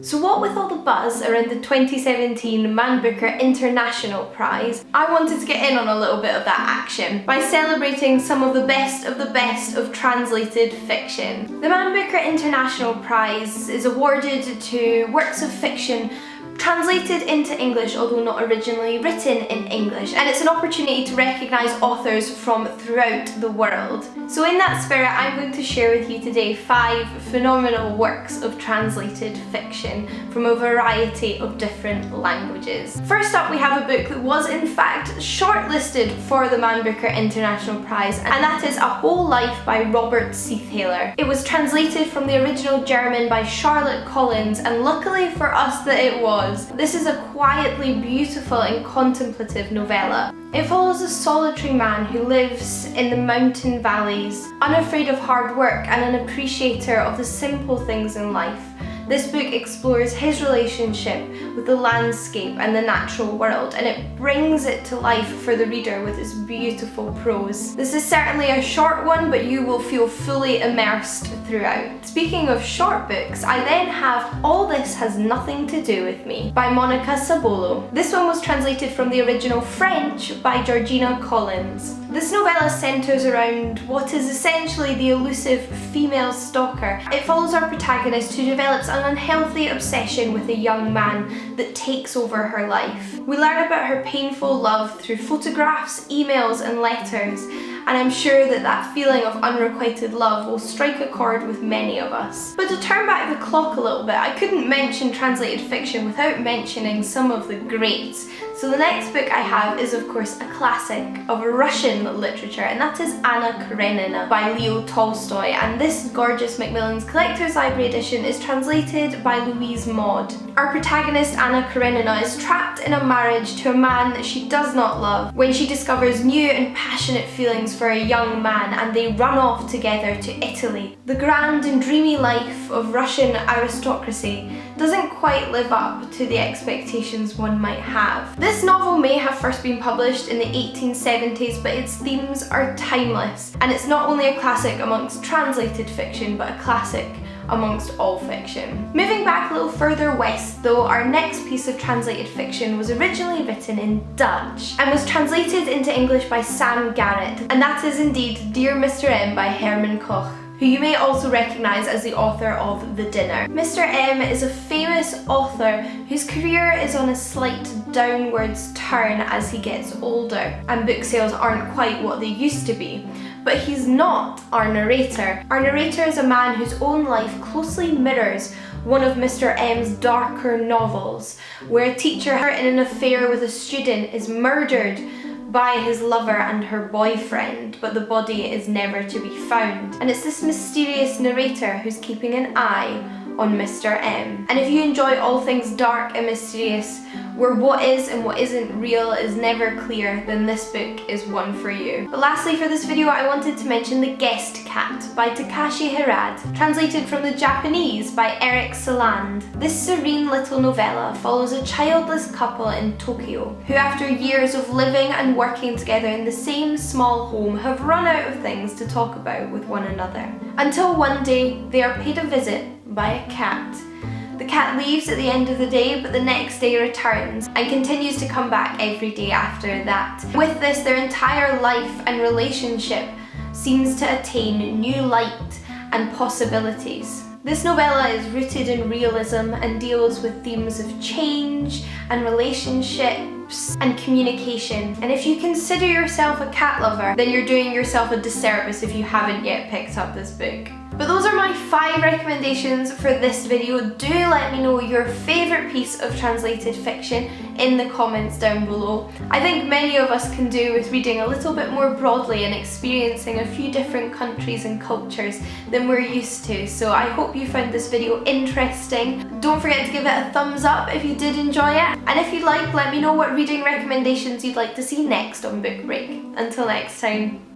So what with all the buzz around the 2017 Man Booker International Prize, I wanted to get in on a little bit of that action by celebrating some of the best of translated fiction. The Man Booker International Prize is awarded to works of fiction translated into English, although not originally written in English, and it's an opportunity to recognise authors from throughout the world. So in that spirit, I'm going to share with you today 5 phenomenal works of translated fiction from a variety of different languages. First up, we have a book that was in fact shortlisted for the Man Booker International Prize, and that is A Whole Life by Robert Seethaler. It was translated from the original German by Charlotte Collins, and luckily for us that it was. This is a quietly beautiful and contemplative novella. It follows a solitary man who lives in the mountain valleys, unafraid of hard work and an appreciator of the simple things in life. This book explores his relationship with the landscape and the natural world, and it brings it to life for the reader with its beautiful prose. This is certainly a short one, but you will feel fully immersed throughout. Speaking of short books, I then have All This Has Nothing to Do With Me by Monica Sabolo. This one was translated from the original French by Georgina Collins. This novella centres around what is essentially the elusive female stalker. It follows our protagonist who develops an unhealthy obsession with a young man that takes over her life. We learn about her painful love through photographs, emails and letters, and I'm sure that that feeling of unrequited love will strike a chord with many of us. But to turn back the clock a little bit, I couldn't mention translated fiction without mentioning some of the greats. So the next book I have is of course a classic of Russian literature, and that is Anna Karenina by Leo Tolstoy, and this gorgeous Macmillan's Collector's Library edition is translated by Louise Maud. Our protagonist Anna Karenina is trapped in a marriage to a man that she does not love when she discovers new and passionate feelings for a young man, and they run off together to Italy. The grand and dreamy life of Russian aristocracy doesn't quite live up to the expectations one might have. This novel may have first been published in the 1870s, but its themes are timeless, and it's not only a classic amongst translated fiction, but a classic amongst all fiction. Moving back a little further west though, our next piece of translated fiction was originally written in Dutch and was translated into English by Sam Garrett, and that is indeed Dear Mr. M by Herman Koch, who you may also recognise as the author of The Dinner. Mr. M is a famous author whose career is on a slight downwards turn as he gets older, and book sales aren't quite what they used to be. But he's not our narrator. Our narrator is a man whose own life closely mirrors one of Mr. M's darker novels, where a teacher in an affair with a student is murdered by his lover and her boyfriend, but the body is never to be found. And it's this mysterious narrator who's keeping an eye on Mr. M. And if you enjoy all things dark and mysterious, where what is and what isn't real is never clear, then this book is one for you. But lastly for this video, I wanted to mention The Guest Cat by Takashi Hiraide, translated from the Japanese by Eric Saland. This serene little novella follows a childless couple in Tokyo, who after years of living and working together in the same small home have run out of things to talk about with one another. Until one day, they are paid a visit by a cat. The cat leaves at the end of the day, but the next day returns and continues to come back every day after that. With this, their entire life and relationship seems to attain new light and possibilities. This novella is rooted in realism and deals with themes of change and relationships and communication. And if you consider yourself a cat lover, then you're doing yourself a disservice if you haven't yet picked up this book. But those are my 5 recommendations for this video. Do let me know your favourite piece of translated fiction in the comments down below. I think many of us can do with reading a little bit more broadly and experiencing a few different countries and cultures than we're used to. So I hope you found this video interesting. Don't forget to give it a thumbs up if you did enjoy it. And if you'd like, let me know what reading recommendations you'd like to see next on Book Break. Until next time.